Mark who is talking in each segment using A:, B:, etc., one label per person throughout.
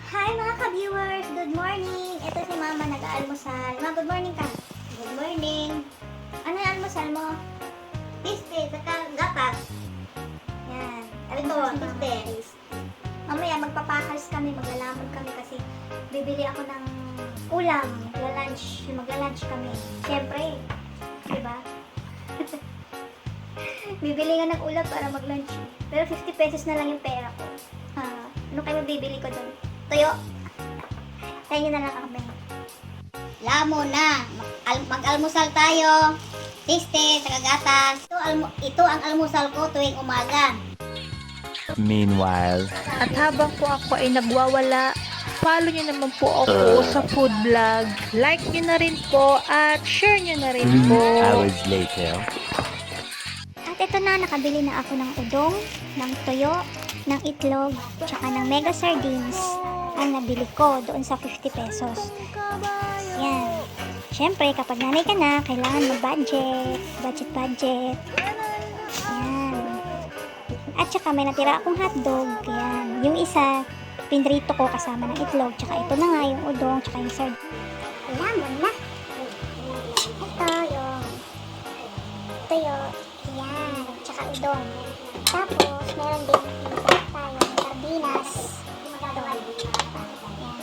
A: Hi mga ka-viewers! Good morning! Ito si Mama nag-aalmusal. Ma, good morning ka! Good morning! Ano yung almusal mo? Tispe, saka gatas. Yan. Sabi ko, tispe. Mamaya magpapahals kami, maglalamon kami kasi bibili ako ng ulam, magla-lunch kami. Siyempre, diba? Bibili nga ng ulam para mag-lunch. Pero 50 pesos na lang yung pera ko. Ano kayo bibili ko doon? Tuyo. Tayo na lang kami. Lamo na. Mag-almusal tayo. Tiste, saka gatas. Ito ang almusal ko tuwing umaga.
B: Meanwhile,
C: At habang po ako ay nagwawala, follow nyo naman po ako sa food vlog. Like nyo na rin po at share nyo na rin
B: 3
C: po.
B: hours later.
A: At ito na, nakabili na ako ng udong, ng toyo, ng itlog, tsaka ng mega sardines ang nabili ko doon sa 50 pesos. Yan. Siyempre, kapag nanay ka na, kailangan budget. Yan. At tsaka may natira akong hotdog. Yan. Yung isa, pinrito ko kasama ng itlog. Tsaka ito na nga, yung udong, tsaka yung sardines. Lamon na. Ito yung toyo. Yan. Tsaka udong. Tapos, meron din tayong sardinas. Yan.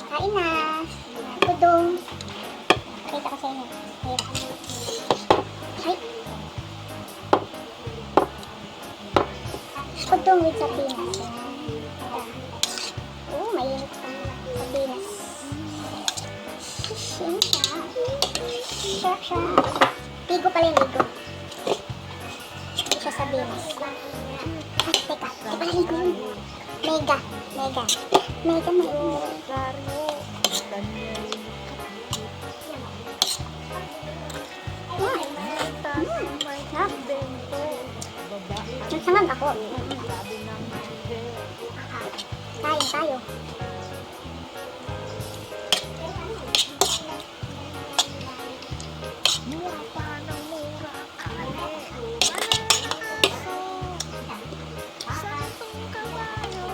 A: Kain na. Udong. Pakita ko sa inyo. Ay. Udong with sardinas. Yan. Oh, mainit ang sardinas. Yan siya. Sarap siya. Ligo pala yung ligo. Hindi siya sardinas. Teka, di pala ligo yun. Mega may Nagsangag ako. Tayo.
C: Mura pa ng mura, kali. Santong kabayo.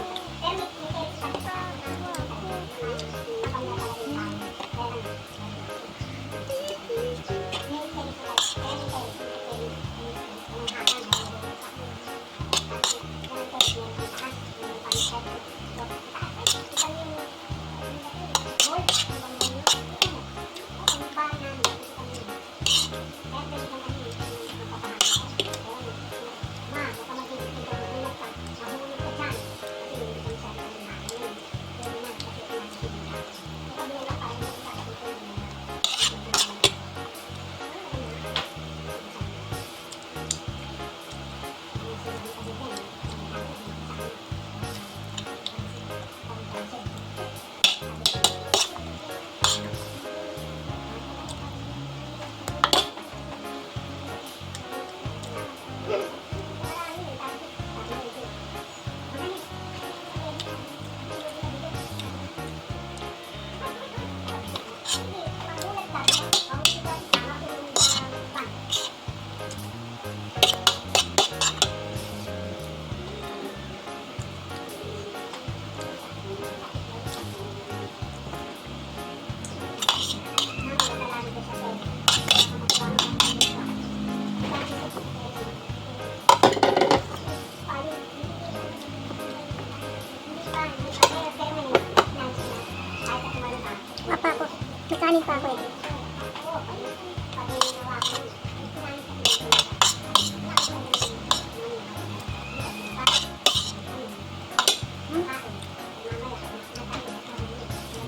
C: Kanin pa ako eh.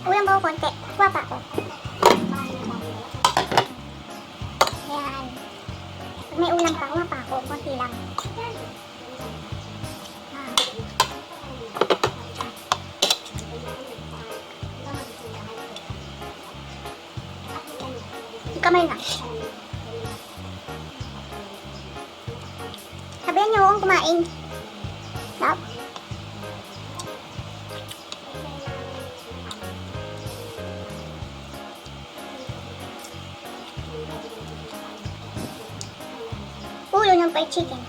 C: Ulang ba ako konti? Kuha pa ako. Ayan. Pag may ulam pa, kuha pa ako. Konti lang. Kamay na. Sabihan niyo akong kumain. Stop. Ulo ng fried chicken.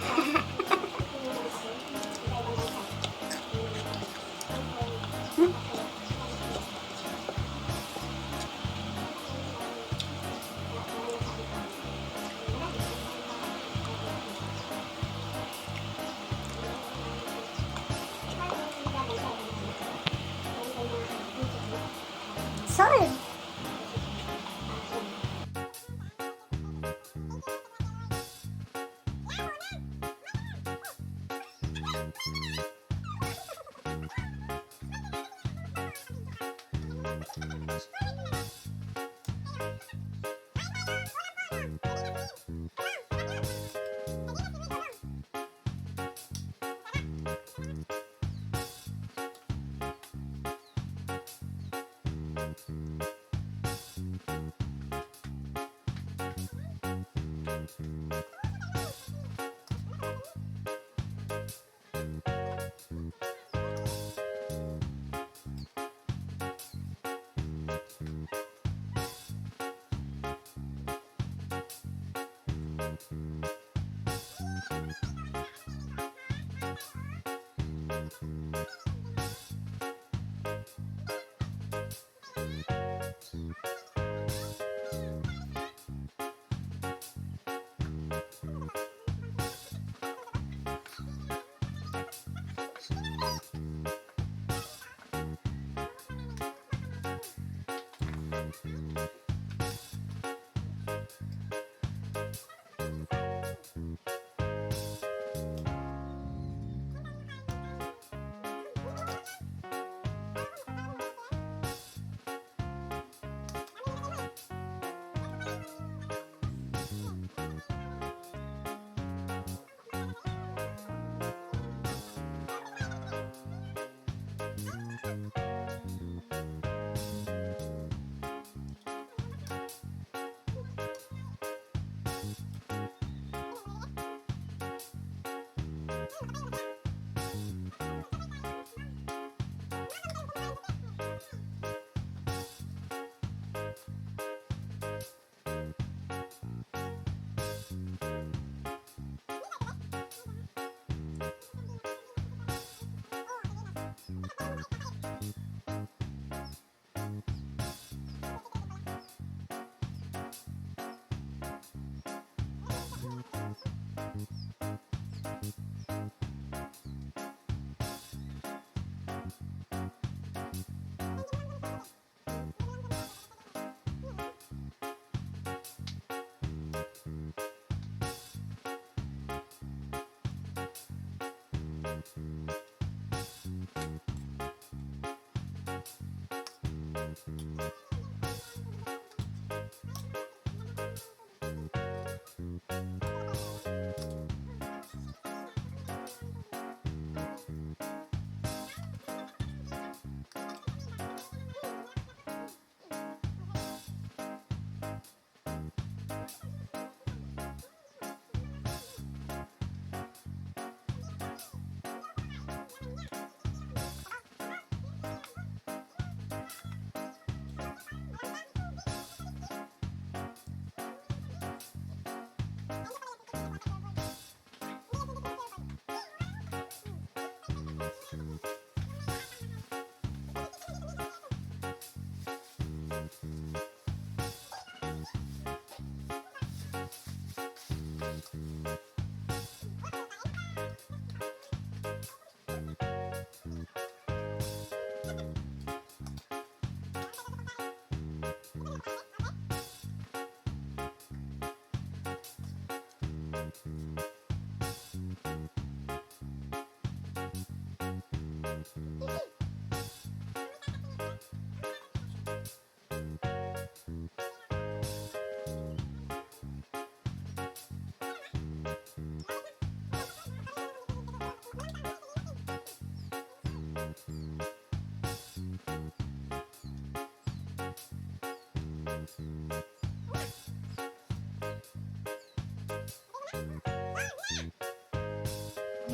A: Salt.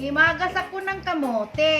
B: Gimagas ako ng kamote.